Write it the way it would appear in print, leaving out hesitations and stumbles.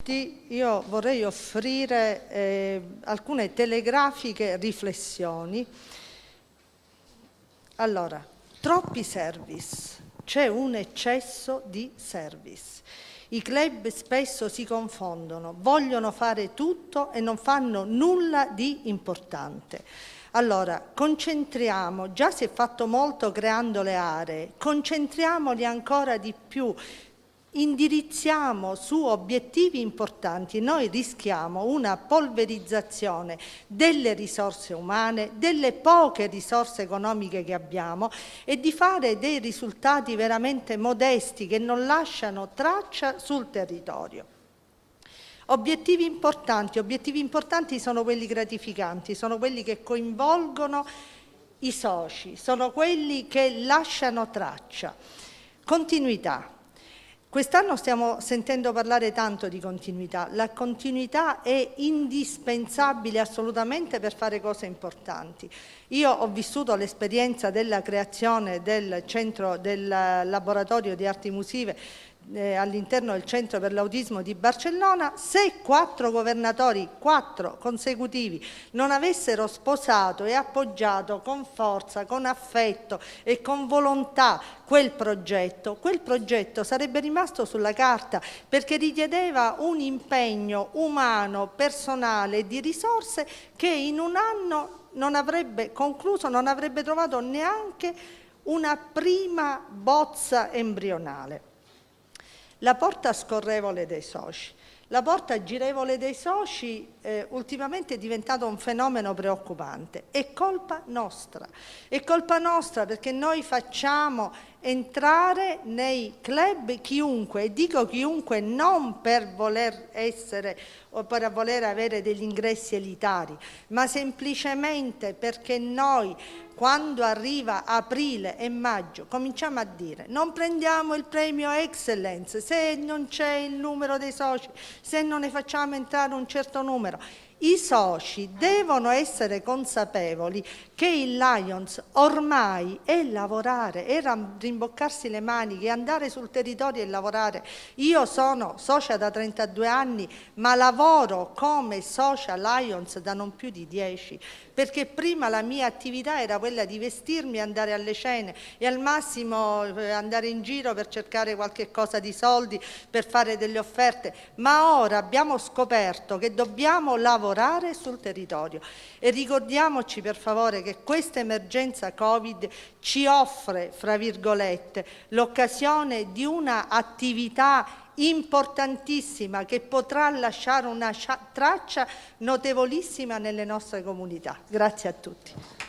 tutti, io vorrei offrire alcune telegrafiche riflessioni. Allora, troppi service, c'è un eccesso di service. I club spesso si confondono, vogliono fare tutto e non fanno nulla di importante. Allora, concentriamo, già si è fatto molto creando le aree, concentriamoli ancora di più, indirizziamo su obiettivi importanti. Noi rischiamo una polverizzazione delle risorse umane, delle poche risorse economiche che abbiamo e di fare dei risultati veramente modesti che non lasciano traccia sul territorio. Obiettivi importanti sono quelli gratificanti, sono quelli che coinvolgono i soci, sono quelli che lasciano traccia. Continuità. Quest'anno stiamo sentendo parlare tanto di continuità. La continuità è indispensabile assolutamente per fare cose importanti. Io ho vissuto l'esperienza della creazione del centro del laboratorio di arti musive all'interno del Centro per l'Autismo di Barcellona. Se 4 governatori, 4 consecutivi, non avessero sposato e appoggiato con forza, con affetto e con volontà quel progetto sarebbe rimasto sulla carta, perché richiedeva un impegno umano, personale, di risorse che in un anno non avrebbe concluso, non avrebbe trovato neanche una prima bozza embrionale. La porta scorrevole dei soci. La porta girevole dei soci ultimamente è diventato un fenomeno preoccupante. È colpa nostra perché noi facciamo entrare nei club chiunque, e dico chiunque non per voler essere o per voler avere degli ingressi elitari, ma semplicemente perché noi, quando arriva aprile e maggio, cominciamo a dire non prendiamo il premio Excellence se non c'è il numero dei soci, se non ne facciamo entrare un certo numero. I soci devono essere consapevoli che il Lions ormai è lavorare, è rimboccarsi le maniche, andare sul territorio e lavorare. Io sono socia da 32 anni, ma lavoro come socia Lions da non più di 10, perché prima la mia attività era quella di vestirmi, andare alle cene e al massimo andare in giro per cercare qualche cosa di soldi, per fare delle offerte, ma ora abbiamo scoperto che dobbiamo lavorare sul territorio e ricordiamoci per favore che questa emergenza Covid ci offre, fra virgolette, l'occasione di una attività importantissima che potrà lasciare una traccia notevolissima nelle nostre comunità. Grazie a tutti.